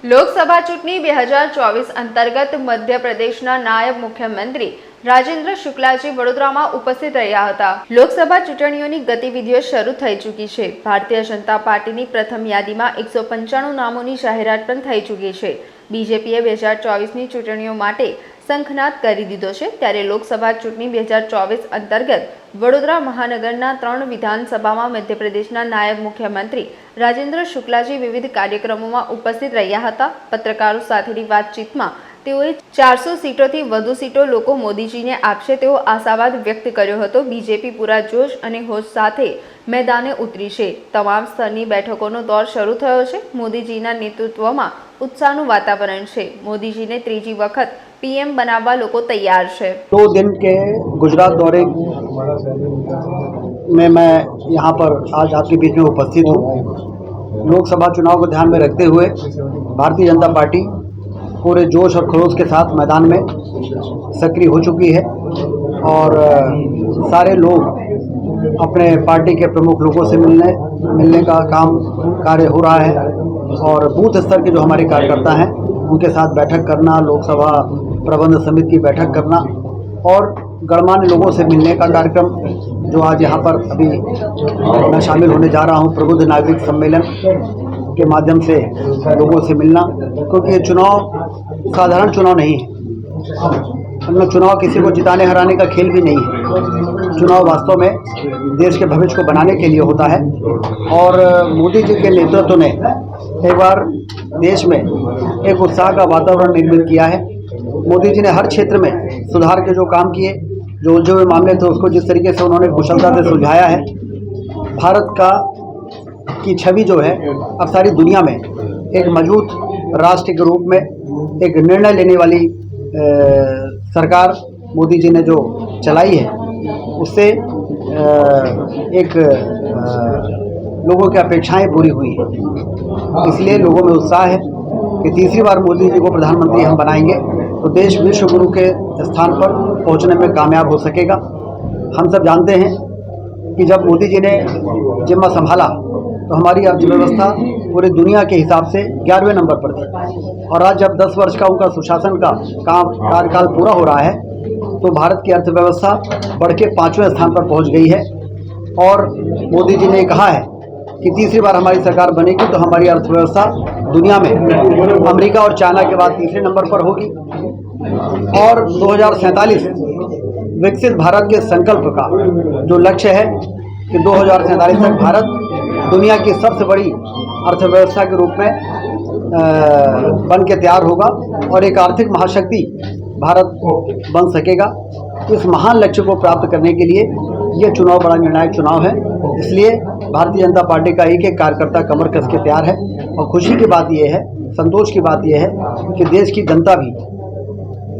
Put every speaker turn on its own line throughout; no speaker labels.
લોકસભા ચૂંટણી 2024 અંતર્ગત મધ્યપ્રદેશના નાયબ મુખ્યમંત્રી રાજેન્દ્ર શુક્લાજી વડોદરામાં ઉપસ્થિત રહ્યા હતા। લોકસભા ચૂંટણીઓની ગતિવિધિઓ શરૂ થઈ ચૂકી છે। ભારતીય જનતા પાર્ટીની પ્રથમ યાદીમાં 195 નામોની જાહેરાત પણ થઈ ચૂકી છે। બીજેપીએ 2024ની ચૂંટણીઓ માટે શંખનાદ કરી દીધો છે। ત્યારે લોકસભા ચૂંટણી 2024 અંતર્ગત વડોદરા મહાનગરના 3 વિધાનસભામાં મધ્યપ્રદેશના નાયબ મુખ્યમંત્રી રાજેન્દ્ર શુક્લાજી વિવિધ કાર્યક્રમોમાં ઉપસ્થિત રહ્યા હતા। પત્રકારો સાથેની વાતચીતમાં તેઓએ 400 સીટોથી વધુ સીટો લોકો મોદીજીને આપશે તેવો આશાવાદ વ્યક્ત કર્યો હતો। બીજેપી પૂરા જોશ અને હોશ સાથે મેદાને ઉતરી છે। તમામ સ્તરની બેઠકોનો દોર શરૂ થયો છે। મોદીજીના નેતૃત્વમાં उत्साहનું वातावरण है। मोदी जी ने तीजी वक्त पीएम बनावा लोगों तैयार है।
2 दिन के गुजरात दौरे में मैं यहाँ पर आज आपके बीच में उपस्थित हूँ। लोकसभा चुनाव को ध्यान में रखते हुए भारतीय जनता पार्टी पूरे जोश और खरोश के साथ मैदान में सक्रिय हो चुकी है और सारे लोग अपने पार्टी के प्रमुख लोगों से मिलने का कार्य हो रहा है और बूथ स्तर के जो हमारे कार्यकर्ता हैं उनके साथ बैठक करना, लोकसभा प्रबंध समिति की बैठक करना और गणमान्य लोगों से मिलने का कार्यक्रम जो आज यहाँ पर अभी मैं शामिल होने जा रहा हूँ। प्रबुद्ध नागरिक सम्मेलन के माध्यम से लोगों से मिलना, क्योंकि ये चुनाव साधारण चुनाव नहीं है। इनमें चुनाव किसी को जिताने हराने का खेल भी नहीं है। चुनाव वास्तव में देश के भविष्य को बनाने के लिए होता है और मोदी जी के नेतृत्व ने एक बार देश में एक उत्साह का वातावरण निर्मित किया है। मोदी जी ने हर क्षेत्र में सुधार के जो काम किए, जो उलझे हुए मामले थे उसको जिस तरीके से उन्होंने कुशलता से सुलझाया है, भारत की छवि जो है अब सारी दुनिया में एक मजबूत राष्ट्र के रूप में एक निर्णय लेने वाली सरकार मोदी जी ने जो चलाई है उससे एक लोगों की अपेक्षाएं पूरी हुई हैं। इसलिए लोगों में उत्साह है कि तीसरी बार मोदी जी को प्रधानमंत्री हम बनाएंगे तो देश विश्व गुरु के स्थान पर पहुंचने में कामयाब हो सकेगा। हम सब जानते हैं कि जब मोदी जी ने जिम्मा संभाला तो हमारी अर्थव्यवस्था पूरी दुनिया के हिसाब से 11वें नंबर पर थी और आज जब 10 वर्ष का उनका सुशासन का कार्यकाल पूरा हो रहा है तो भारत की अर्थव्यवस्था बढ़ के 5वें स्थान पर पहुंच गई है। और मोदी जी ने कहा है कि तीसरी बार हमारी सरकार बनेगी तो हमारी अर्थव्यवस्था दुनिया में अमेरिका और चाइना के बाद तीसरे नंबर पर होगी और 2047 विकसित भारत के संकल्प का जो लक्ष्य है कि 2047 तक भारत दुनिया की सबसे बड़ी अर्थव्यवस्था के रूप में बन के तैयार होगा और एक आर्थिक महाशक्ति भारत बन सकेगा। इस महान लक्ष्य को प्राप्त करने के लिए ये चुनाव बड़ा निर्णायक चुनाव है। इसलिए भारतीय जनता पार्टी का एक कार्यकर्ता कमर कस के तैयार है और खुशी की बात यह है, संतोष की बात यह है कि देश की जनता भी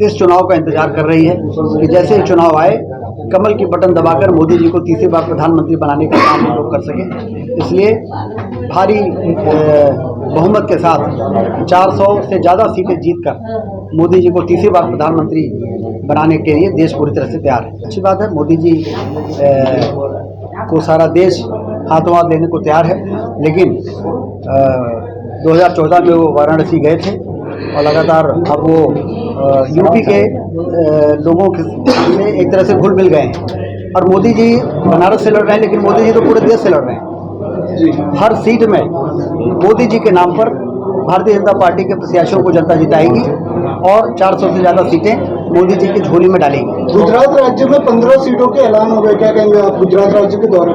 इस चुनाव का इंतजार कर रही है कि जैसे ही चुनाव आए कमल की बटन दबाकर मोदी जी को तीसरी बार प्रधानमंत्री बनाने का काम हम लोग कर सकें। इसलिए भारी बहुमत के साथ 400 से ज़्यादा सीटें जीतकर मोदी जी को तीसरी बार प्रधानमंत्री बनाने के लिए देश पूरी तरह से तैयार है। अच्छी बात है, मोदी जी को सारा देश हाथों हाथ लेने को तैयार है। लेकिन 2014 में वो वाराणसी गए थे और लगातार अब वो यूपी के लोगों से एक तरह से घुल मिल गए हैं और मोदी जी बनारस से लड़ रहे हैं, लेकिन मोदी जी तो पूरे देश से लड़ रहे हैं। हर सीट में मोदी जी के नाम पर भारतीय जनता पार्टी के प्रत्याशियों को जनता जिताएगी और 400 से ज़्यादा सीटें मोदी जी की झोली में डालेंगी।
गुजरात राज्य में 15 सीटों के ऐलान हो गए, क्या कहेंगे आप गुजरात राज्य के दौरे?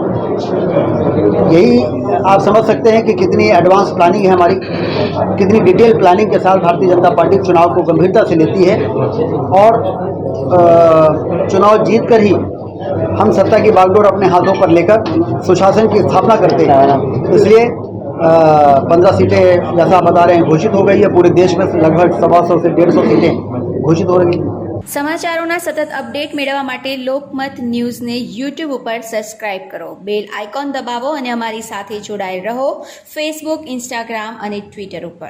यही आप समझ सकते हैं कि कितनी एडवांस प्लानिंग है हमारी, कितनी डिटेल प्लानिंग के साथ भारतीय जनता पार्टी चुनाव को गंभीरता से लेती है और चुनाव जीत कर ही हम सत्ता की बागडोर अपने हाथों पर लेकर सुशासन की स्थापना करते हैं। इसलिए 15 सीटें जैसा आप बता रहे हैं घोषित हो गई है। पूरे देश में लगभग 125 से 150 सीटें घोषित हो रही हैं।
समाचारों सतत अपडेट मेळववा माटे लोकमत न्यूज़ ने यूट्यूब पर सब्सक्राइब करो, बेल आइकॉन दबावो और अमारी साथे जोड़ाયેલ रहो फेसबुक, इंस्टाग्राम और ट्विटर पर।